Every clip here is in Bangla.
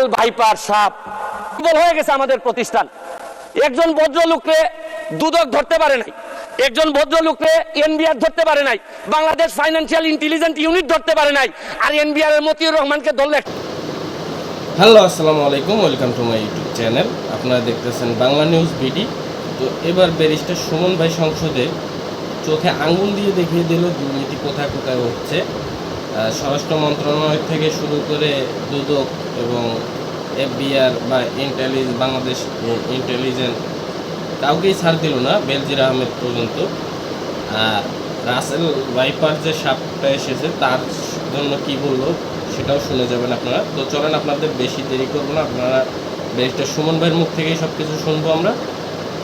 রাসেল ভাইপার সাপ হয়ে গেছে আমাদের প্রতিষ্ঠান। একজন ভদ্রলোককে দুদক ধরতে পারে নাই, একজন ভদ্রলোককে এনবিআর ধরতে পারে নাই, বাংলাদেশ ফাইন্যান্সিয়াল ইন্টেলিজেন্স ইউনিট ধরতে পারে নাই, আর এনবিআর এর মতিউর রহমানকে ধরলে। হ্যালো, আসসালামু আলাইকুম, welcome to my YouTube channel. আপনারা দেখতেছেন বাংলা নিউজ বিডি। তো এবার ব্যারিস্টার সুমন ভাই সংসদে চোখে আঙ্গুল দিয়ে দেখিয়ে দিল দুর্নীতি কোথায় কোথায় হচ্ছে। স্বরাষ্ট্র মন্ত্রণালয় থেকে শুরু করে দুদক এবং এফবিআর বা বাংলাদেশ ইন্টেলিজেন্স কাউকেই ছাড় দিল না, বেনজির আহমেদ পর্যন্ত। আর রাসেল ভাইপার যে সাপটা এসেছে তার জন্য কি বললো সেটাও শুনে যাবেন আপনারা। তো চলেন, আপনাদের বেশি দেরি করবো না, আপনারা ব্যারিস্টার সুমন ভাইয়ের মুখ থেকেই সব কিছু শুনবো আমরা।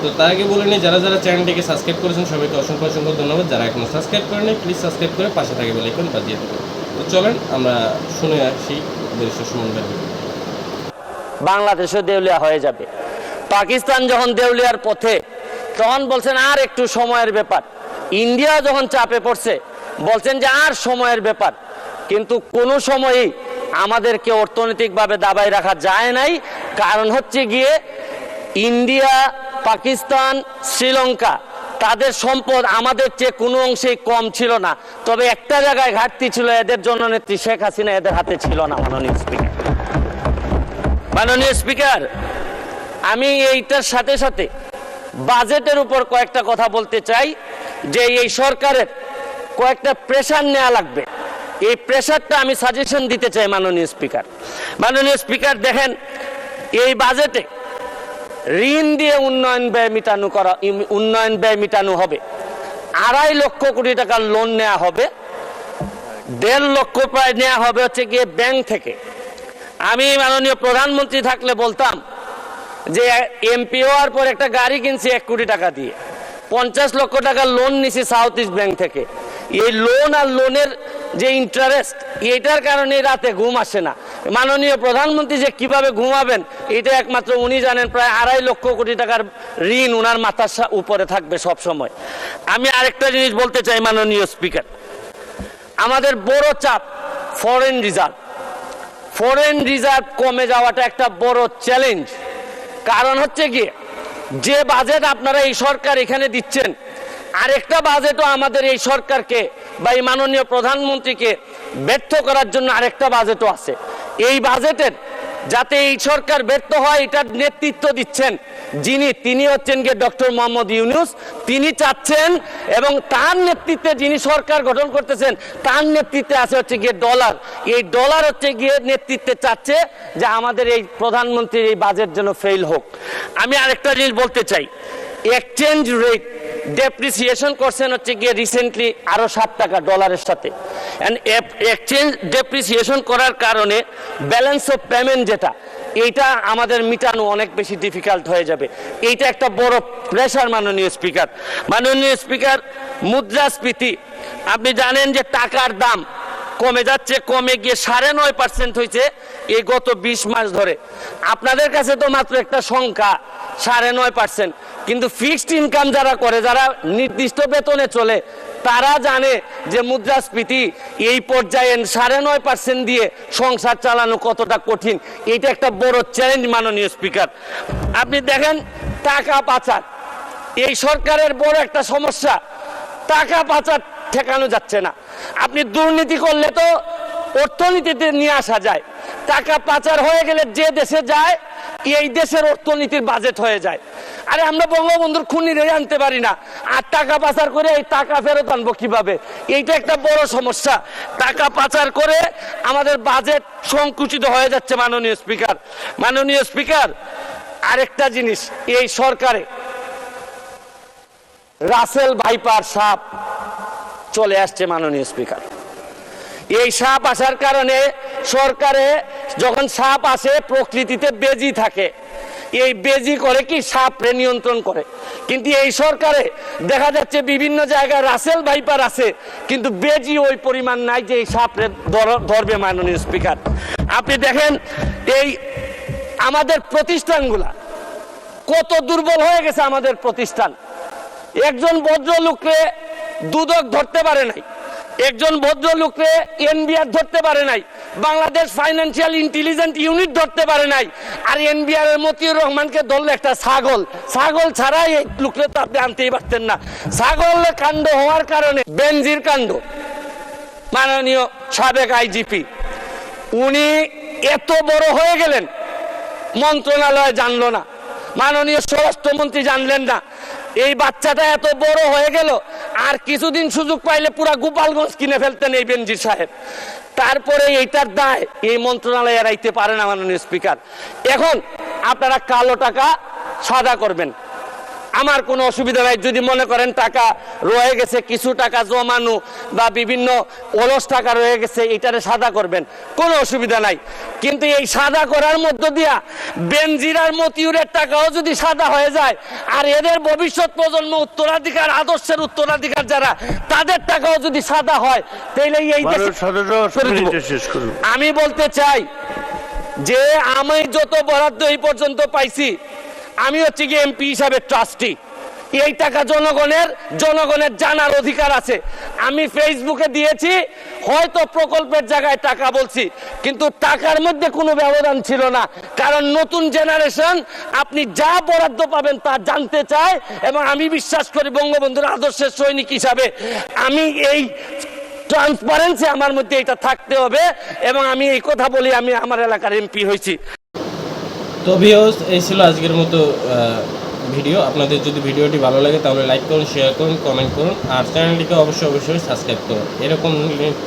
তো তার আগে বলে নিই, যারা যারা চ্যানেলটিকে সাবস্ক্রাইব করেছেন সবাইকে অসংখ্য অসংখ্য ধন্যবাদ। যারা এখনো সাবস্ক্রাইব করেনি প্লিজ সাবস্ক্রাইব করে পাশে থাকে বেল আইকন বাজিয়ে দেবেন। তো চলেন আমরা শুনে আসি ব্যারিস্টার সুমন ভাই। বাংলাদেশও দেউলিয়া হয়ে যাবে। পাকিস্তান যখন দেউলিয়ার পথে, তখন বলছেন আর একটু সময়ের ব্যাপার। ইন্ডিয়া যখন চাপে পড়ছে বলছেন যে আর সময়ের ব্যাপার। কিন্তু কোনো সময়ই আমাদেরকে অর্থনৈতিকভাবে দাবায় রাখা যায় নাই। কারণ হচ্ছে গিয়ে ইন্ডিয়া, পাকিস্তান, শ্রীলঙ্কা তাদের সম্পদ আমাদের চেয়ে কোনো অংশেই কম ছিল না। তবে একটা জায়গায় ঘাটতি ছিল, এদের জননেত্রী শেখ হাসিনা এদের হাতে ছিল না। মাননীয় স্পিকার, আমি এইটার সাথে সাথে বাজেটের উপর কয়েকটা কথা বলতে চাই যে এই সরকারের কয়েকটা প্রেশার নেওয়া লাগবে। এই প্রেশারটা আমি সাজেশন দিতে চাই মাননীয় স্পিকার। মাননীয় স্পিকার, দেখেন এই বাজেটে ঋণ দিয়ে উন্নয়ন ব্যয় মিটানো হবে। 2.5 লক্ষ কোটি টাকার লোন নেওয়া হবে, 1.5 লক্ষ প্রায় নেওয়া হবে হচ্ছে গিয়ে ব্যাংক থেকে। আমি মাননীয় প্রধানমন্ত্রী থাকলে বলতাম যে এমপি হওয়ার পর একটা গাড়ি কিনছি 1 কোটি টাকা দিয়ে, 50 লক্ষ টাকা লোন নিছি সাউথ ইস্ট ব্যাংক থেকে। এই লোন আর লোনের যে ইন্টারেস্ট, এটার কারণে রাতে ঘুম আসে না। মাননীয় প্রধানমন্ত্রী যে কিভাবে ঘুমাবেন এটা একমাত্র উনি জানেন। প্রায় 2.5 লক্ষ কোটি টাকার ঋণ উনার মাথার উপরে থাকবে সব সময়। আমি আরেকটা জিনিস বলতে চাই মাননীয় স্পিকার, আমাদের বড় চাপ ফরেন রিজার্ভ কমে যাওয়াটা একটা বড় চ্যালেঞ্জ। কারণ হচ্ছে গিয়ে যে বাজেট আপনারা এই সরকার এখানে দিচ্ছেন, আরেকটা বাজেটও আমাদের এই সরকারকে বা এই মাননীয় প্রধানমন্ত্রীকে ব্যর্থ করার জন্য আরেকটা বাজেটও আছে। এই বাজেটের যাতে এই সরকার ব্যর্থ হয় এটার নেতৃত্ব দিচ্ছেন তিনি হচ্ছেন গিয়ে ডক্টর মোহাম্মদ ইউনূস। তিনি চাচ্ছেন এবং তার নেতৃত্বে যিনি সরকার গঠন করতেছেন তার নেতৃত্বে আছে হচ্ছে গিয়ে ডলার। এই ডলার হচ্ছে গিয়ে নেতৃত্বে চাচ্ছে যে আমাদের এই প্রধানমন্ত্রীর এই বাজেট যেন ফেল হোক। আমি আরেকটা জিনিস বলতে চাই, এক্সচেঞ্জ রেট ডেপ্রিসিয়েশন করছেন হচ্ছে গিয়ে রিসেন্টলি আরো 7 টাকা ডলারের সাথে। এক্সচেঞ্জ ডেপ্রিসিয়েশন করার কারণে ব্যালেন্স অফ পেমেন্ট যেটা, এইটা আমাদের মিটানো অনেক বেশি ডিফিকাল্ট হয়ে যাবে। এইটা একটা বড় প্রেশার মাননীয় স্পিকার। মাননীয় স্পিকার, মুদ্রাস্ফীতি আপনি জানেন যে টাকার দাম কমে যাচ্ছে, কমে গিয়ে 9.5% হয়েছে এই গত 20 মাস ধরে। আপনাদের কাছে তো মাত্র একটা সংখ্যা 9.5%, কিন্তু ফিক্সড ইনকাম যারা করে, যারা নির্দিষ্ট বেতনে চলে, তারা জানে যে মুদ্রাস্ফীতি এই পর্যায়ে 9.5% দিয়ে সংসার চালানো কতটা কঠিন। এটা একটা বড় চ্যালেঞ্জ মাননীয় স্পিকার। আপনি দেখেন টাকা পাচার এই সরকারের বড় একটা সমস্যা। টাকা পাচার ঠেকানো যাচ্ছে না। আপনি দুর্নীতি করলে তো অর্থনীতিতে নিয়ে আসা যায়, টাকা পাচার হয়ে গেলে যে দেশে যায় এই দেশের অর্থনীতির বাজেট হয়ে যায়। আরে আমরা বঙ্গবন্ধুর খুনিরে আনতে পারি না, আর টাকা পাচার করে এই টাকা ফেরত আনবো কিভাবে? এইটা একটা বড় সমস্যা। টাকা পাচার করে আমাদের বাজেট সংকুচিত হয়ে যাচ্ছে মাননীয় স্পিকার। মাননীয় স্পিকার, আরেকটা জিনিস, এই সরকারে রাসেল ভাইপার সাপ চলে আসছে মাননীয় স্পিকার। এই সাপ আসার কারণে সরকারে যখন সাপ আসে প্রকৃতিতে বেজি থাকে, এই বেজি করে কি সাপরে নিয়ন্ত্রণ করে। কিন্তু এই সরকারে দেখা যাচ্ছে বিভিন্ন জায়গায় রাসেল ভাইপার আছে কিন্তু বেজি ওই পরিমাণ নাই যে এই সাপরে ধরবে মাননীয় স্পিকার। আপনি দেখেন এই আমাদের প্রতিষ্ঠানগুলা কত দুর্বল হয়ে গেছে। আমাদের প্রতিষ্ঠান একজন ভদ্রলোককে দুদক ধরতে পারে নাই, একজন ভদ্রলোককে এনবিআর ধরতে পারে নাই, বাংলাদেশ ফাইন্যান্সিয়াল ইন্টেলিজেন্স ইউনিট ধরতে পারে নাই, আর এনবিআর এর মতিউর রহমানকে ধরলে একটা ছাগল। ছাগল ছাড়াই এই লোককে তো আপনি আনতেই পারতেন না। ছাগল কাণ্ড হওয়ার কারণে বেনজির কাণ্ড, মাননীয় সাবেক আইজিপি উনি এত বড় হয়ে গেলেন, মন্ত্রণালয় জানলো না, মাননীয় স্বরাষ্ট্রমন্ত্রী জানলেন না। এই বাচ্চাটা এত বড় হয়ে গেল, আর কিছুদিন সুযোগ পাইলে পুরা গোপালগঞ্জ কিনে ফেলতেন এই বেনজির সাহেব। তারপরে এইটার দায় এই মন্ত্রণালয় এড়াইতে পারে না মাননীয় স্পিকার। এখন আপনারা কালো টাকা সাদা করবেন, আমার কোনো অসুবিধা নাই। যদি মনে করেন টাকা রয়ে গেছে, কিছু টাকা জমানো বা বিভিন্ন অলস টাকা রয়ে গেছে, এটারে সাদা করবেন, কোনো অসুবিধা নাই। কিন্তু এই সাদা করার মধ্য দিয়া বেনজির আর মতিউরের টাকাও যদি সাদা হয়ে যায়, আর এদের ভবিষ্যৎ প্রজন্ম উত্তরাধিকার, আদর্শের উত্তরাধিকার যারা, তাদের টাকাও যদি সাদা হয়, তাহলে এই আমি বলতে চাই যে আমি যত বরাদ্দ এই পর্যন্ত পাইছি, আমি হচ্ছে কি এমপি হিসাবে ট্রাস্টি। এই টাকা জনগণের জানার অধিকার আছে। আমি ফেসবুকে দিয়েছি, হয়তো প্রকল্পের জায়গায় টাকা বলছি, কিন্তু টাকার মধ্যে কোনো ব্যবধান ছিল না। কারণ নতুন জেনারেশন আপনি যা বরাদ্দ পাবেন তা জানতে চায়, এবং আমি বিশ্বাস করি বঙ্গবন্ধুর আদর্শের সৈনিক হিসাবে আমি এই ট্রান্সপারেন্সি আমার মধ্যে এটা থাকতে হবে, এবং আমি এই কথা বলি আমি আমার এলাকার এমপি হয়েছি। তো ভিউয়ার্স, এই ছিল আজকের মতো ভিডিও। আপনাদের যদি ভিডিওটি ভালো লাগে তাহলে লাইক করুন, শেয়ার করুন, কমেন্ট করুন, আর চ্যানেলটিকে অবশ্যই সাবস্ক্রাইব করুন। এরকম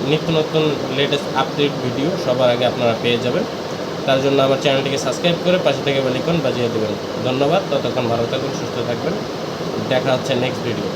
নিত্য নতুন লেটেস্ট আপডেট ভিডিও সবার আগে আপনারা পেয়ে যাবেন। তার জন্য আমার চ্যানেলটিকে সাবস্ক্রাইব করে পাশে থেকে বেল আইকন বাজিয়ে দেবেন। ধন্যবাদ। ততক্ষণ ভালো থাকুন, সুস্থ থাকবেন। দেখা হচ্ছে নেক্সট ভিডিও।